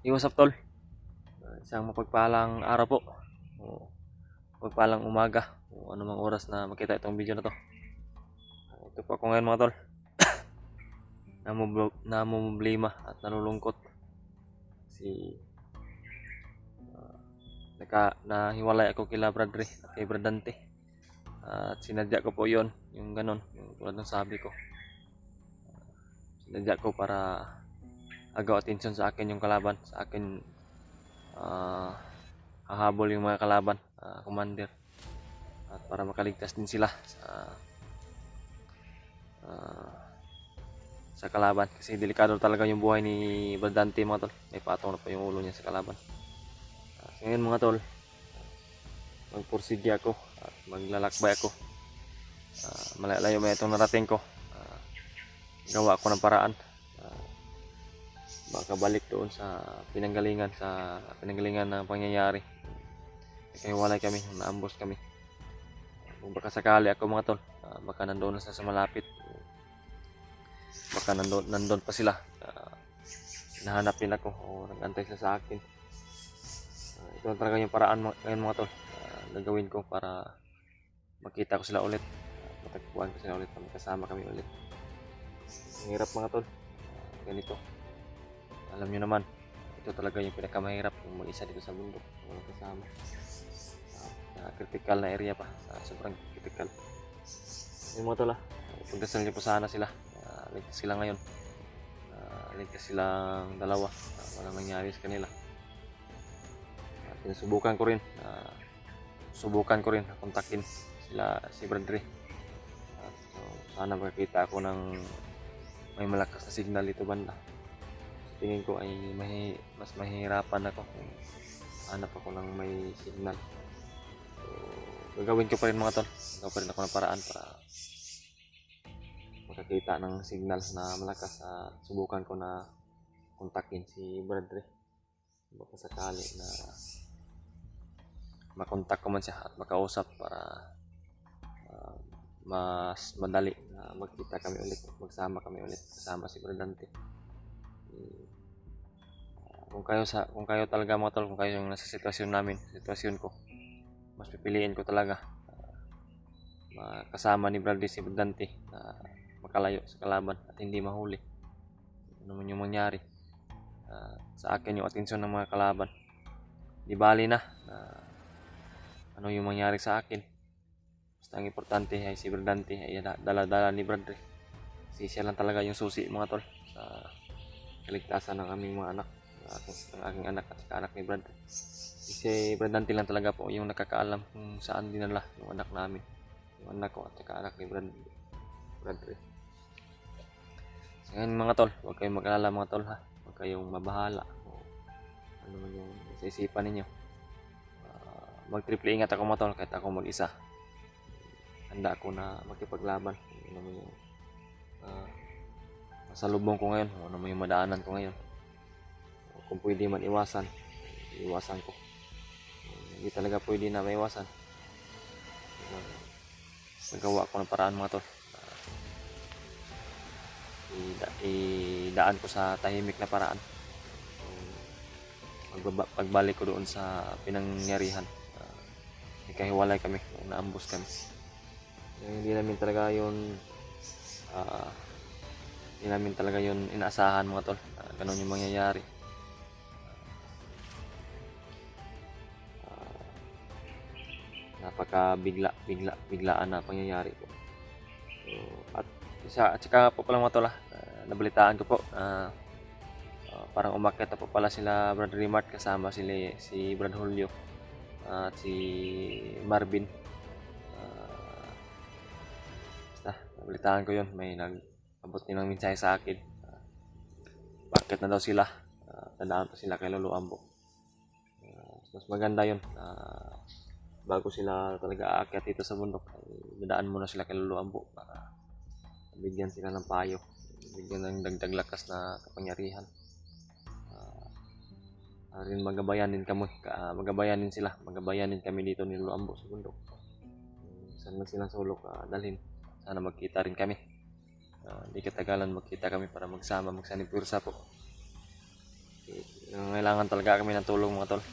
What's up tol? Isang mapagpalang araw po. Mapagpalang umaga. O anumang oras na makita itong video na to. Ito po ako ngayon mga tol. Namumblema at nalulungkot. Kasi nahiwalay ako kila Brad Ray at kay Brad Dante. At sinadya ko po yon, yung ganon, yung tulad ng sabi ko. Sinadya ko para agaw atensyon sa akin yung kalaban, sa akin hahabol yung mga kalaban, commander, at para makaligtas din sila sa kalaban, kasi delikado talaga yung buhay ni Badante mga tol. May patong na pa yung ulo niya sa kalaban. Ngayon mga tol, magpursige ako at maglalakbay ako. Malayo may itong narating ko. Gawa ko ng paraan, makabalik doon sa pinanggalingan ng pangyayari. Kaya walay kami, naambos kami. Kung baka sakali ako mga tol, baka nandoon na sa malapit, baka nandoon pa sila, hinahanapin ako o nag-antay sila sa akin. Ito talaga yung paraan ngayon mga tol, gagawin ko para makita ko sila ulit, matagpuan ko sila ulit, kasama kami ulit. Ang hirap mga tol, ganito. Alam nyo naman, ito talaga yung pinakamahirap, yung mag-isa dito sa bundok, walang kasama. Critical na area pa, sobrang critical. Yung mga tol, pagdasal nyo po sana sila, ligtas sila ngayon, ligtas silang dalawa, walang nangyari sa kanila. Sinusubukan ko rin kontakin sila, si Brad Ray. So, sana makakita ako ng may malakas na signal dito banda. Tingin ko ay mas mahihirapan ako kung hanap ako ng may signal. So, gagawin ko pa rin mga tol, gagawin pa rin ako ng paraan para makakita ng signal na malakas. Subukan ko na kontakin si Brad Ray, baka sakali na makontak ko man siya at makausap para mas madali na magkita kami ulit, magsama kami ulit kasama si Brad Dante. Kung kayo talaga mga tol, kung kayo yung nasa sitwasyon ko, mas pipiliin ko talaga makasama ni Brad si Brad Dante, makalayo sa kalaban at hindi mahuli. Ano man yung mangyari, sa akin yung atensyon ng mga kalaban. Di bali na ano yung mangyari sa akin, basta ang importante ay si Brad Dante ay dala-dala ni Brad Ray. Kasi siya lang talaga yung susi mga tol sa kaligtasan ng aming mga anak, ng aking anak at saka anak ni Brad. Kasi Brad Dante lang talaga po yung nakakaalam kung saan dinala yung anak namin, yung anak ko at saka anak ni Brad Ray. So ngayon mga tol, huwag kayong mag-alala mga tol ha, huwag kayong mabahala o ano man yung sa isipan ninyo. Mag-triple ingat ako mga tol, kahit ako mag-isa. Handa ako na makipaglaban. Ano mo yung masalubong ko ngayon, ano mo yung madaanan ko ngayon. Kung pwede man iwasan ko. Hindi talaga pwede na maiwasan. Nagawa ko ng paraan mga tol. Idaan ko sa tahimik na paraan. Pagbalik ko doon sa pinangyarihan, kahiwalay kami, naambos kami. Hindi namin talaga yun inaasahan mga tol, ganun yung mangyayari. Biglaan na pangyayari po. So, at saka po pala mga tol, nabalitaan ko po, parang umakyat na po pala sila Brad Rimart kasama si Brad Julio at si Marvin. Basta nabalitaan ko yun, may nag-abot din ng mensahe sa akin. Bakit na daw sila, dadaan pa sila kay Lolo Ambo. Mas maganda yun, bago sila talaga aakyat dito sa bundok, dadaan muna sila kay Lolo Ambo para bigyan sila ng payo, bigyan ng dagdag lakas na kapangyarihan. Rin magabayanin sila, magabayanin kami dito ni Lolo Ambo sa bundok. Saan man silang sulok dalhin, sana magkita rin kami. Di katagalan magkita kami para magsanipursa po. Okay. Kailangan talaga kami ng tulong mga tol.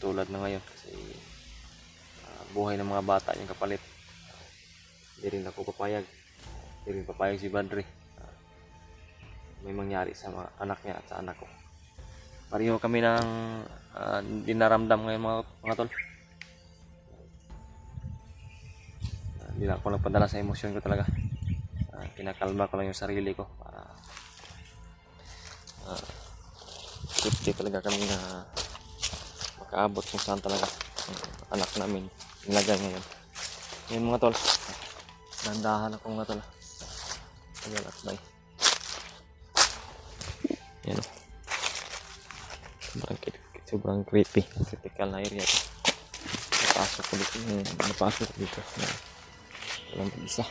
Tulad na ngayon kasi buhay ng mga bata yung kapalit. Hindi rin ako papayag. Hindi rin papayag si Badri. May mangyari sa mga anak niya at sa anak ko. Pareho kami ng dinaramdam ngayon mga tol. Hindi na ako nagpadala sa emosyon ko talaga. Kinakalma ko lang yung sarili ko para safety talaga kami na makaabot kung saan talaga ang anak namin nilagay ngayon. Ngayon mga tol, dandahan ako mga tol. Ayan at bay. Yan. Sobrang creepy. Critical na area ito. Napasok ko dito. Walang mag-isa.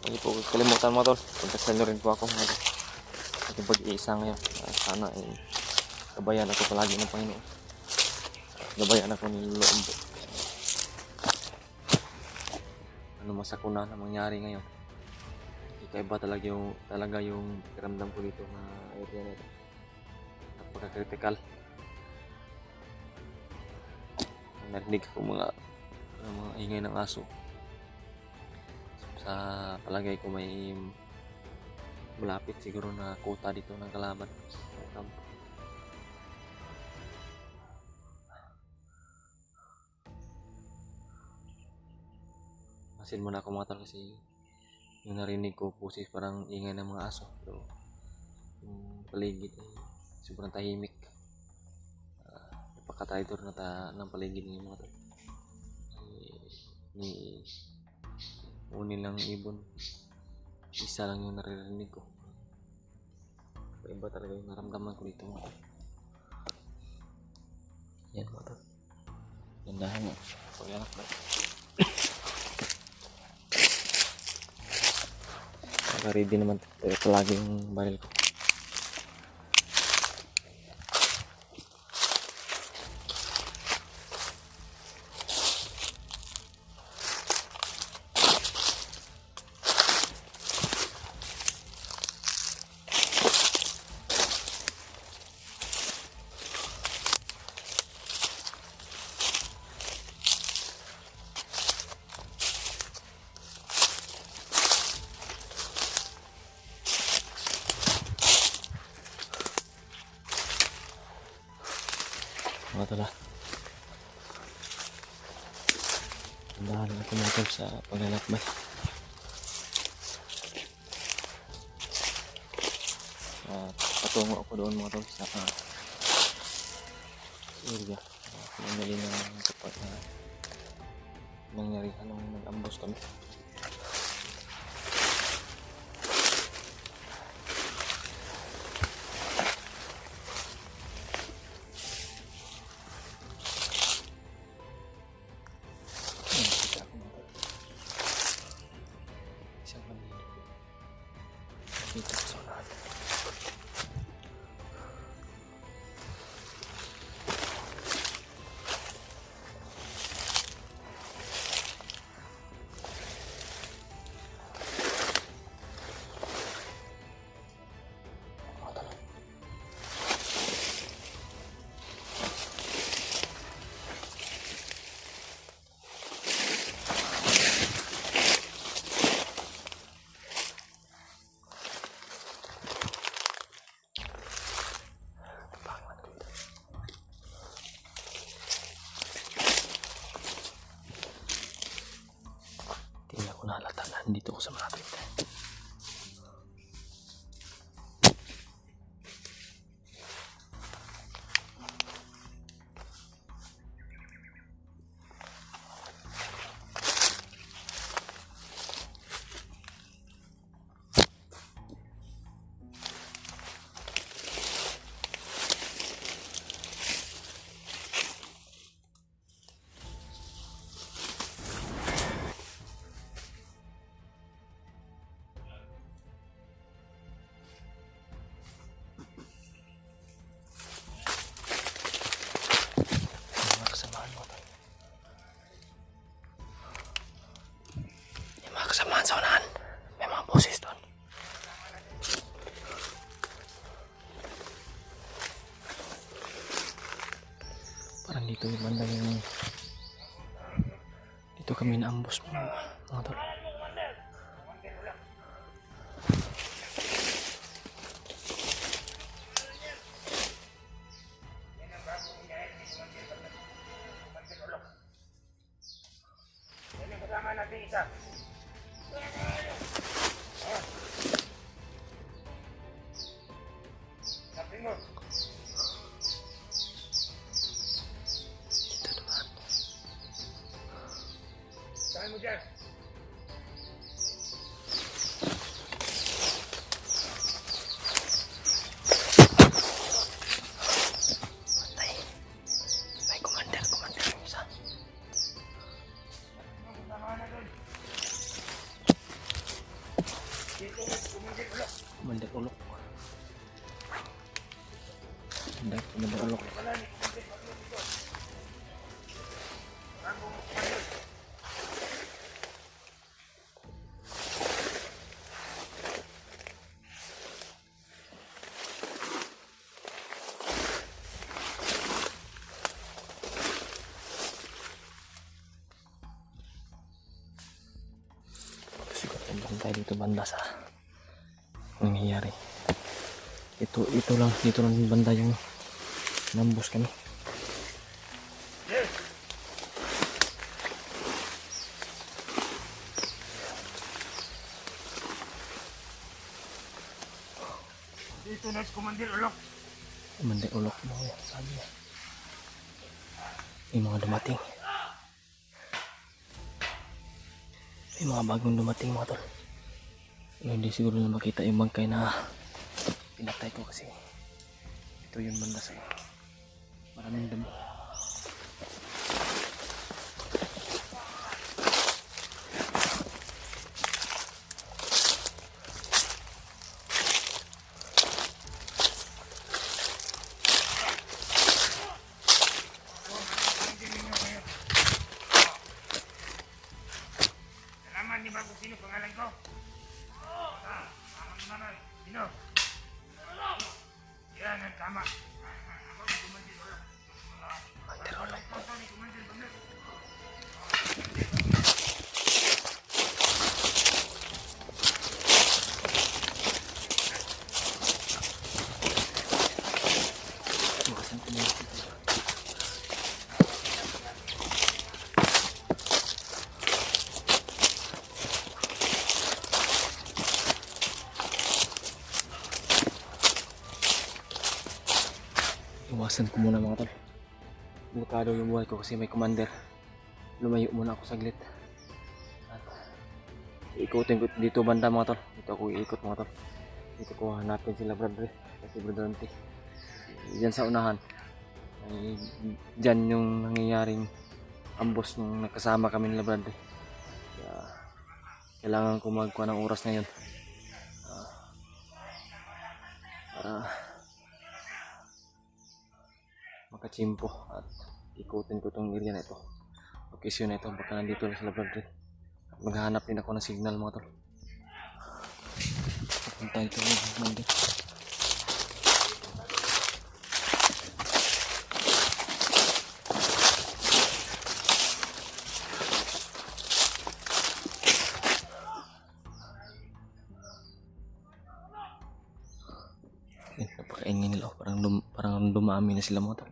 Hindi po kalimutan mga tol. Pagkasal nyo rin po ako mga tol. Ating pag-iisa ngayon. Sana ay gabayan ako palagi ng Panginoon. Gabayan ako ni Lord. Ano masakuna na mangyari ngayon. Ikaiba talaga yung kiramdam ko dito na area na ito. Napaka-critical. Narinig ko mga ingay ng aso. Sa palagay ko may malapit siguro na kuta dito ng kalaban. Masin muna ako mga tol kasi yung narinig ko pusis parang ingay ng mga aso. Pero yung paligid ay sobrang tahimik. Napaka-traitor na ng paligid ng mga tol. Unin lang ibon, isa lang yung naririnig ko. Iba talaga yung naramdaman ko dito mga tol. Yan mga tol. Gandahan mo pag-anak ba. Naka-ready naman palagi yung baril ko. Mga tol, Andahan ako mga tol sa paglalakbay. Patungo ako doon mga tol sa area. Pinangali ng kapag nangyarihan nung nag-ambos kami. Nandito yung banda yung dito kami naambos mga tol. May commander yung isa. Commander ulok. Commander ulok. Siguro tayo dito banda sa nangyayari. Ito lang, dito lang yung banda yung nambos kami. Dito na si Commander Ulok. Commander ulok mo yan, sabi niya. May mga dumating. May mga bagong dumating mga tol. Hindi siguro na makita yung bangkay na pinatay ko kasi ito yung banda sa maraming damo. Alaman niyo ba kung sino pangalan ko? Tama. Sino? Yan ang tama. Ako si Commander Ulok. Ito ni Commander Ulok. Iwasan ko muna. Iwasan ko muna mga tol. Delikado yung buhay ko kasi may commander. Lumayo muna ako saglit. At ikutin ko dito banda mga tol. Dito ako iikot mga tol. Dito ko hanapin sila brother. Kasi brother Dante. Diyan sa unahan. Ay, diyan yung nangyayaring ambos nung nakasama kami nila brother. Kaya kailangan ko magkuha ng oras ngayon. Para makachimpo at ikutin ko tong area na ito. Location na ito, baka nandito na sila brother. At maghahanap din ako ng signal mga tol. Punta ito mga napakaingin nila. Parang dumami na sila mga tol.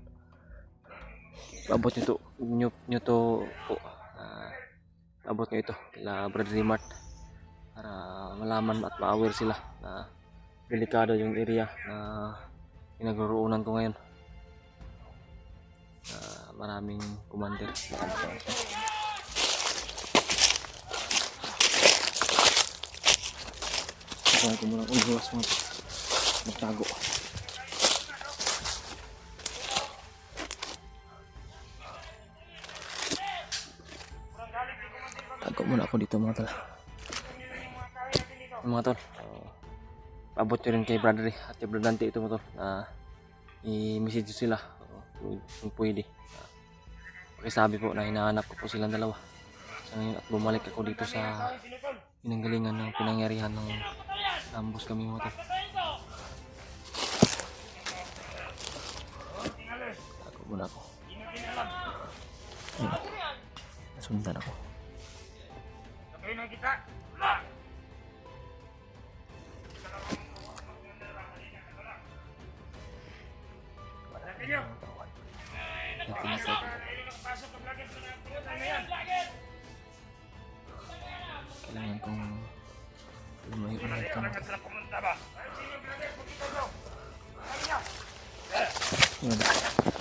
Abot nyo to po. Abot nyo ito kila Brother Mart para malaman at ma-aware sila na delikado yung area na pinagruunan ko ngayon. Maraming commander. Kaya ko muna uliwas mga magtago. Tago muna ako dito mga tol. Mga tol, abot nyo rin kay Brother at kay Brother Dante ito mga tol. I-message sila kung pwede. Pakisabi po na hinahanap ko po silang dalawa. Sa ngayon at bumalik ako dito sa pinanggalingan ng pinangyarihan ng ambos kami mga tol. Tago muna ako. Sundan ako. Sabihin na kita. Sabihin niyo. Natinasag. Pasok ang lagay sa mga putan na yan. Kailangan kong lumayo na ito. Kailangan sila pumunta ba? Ay, sino yung lagay? Pagkita nyo. Sabi niya. Wala.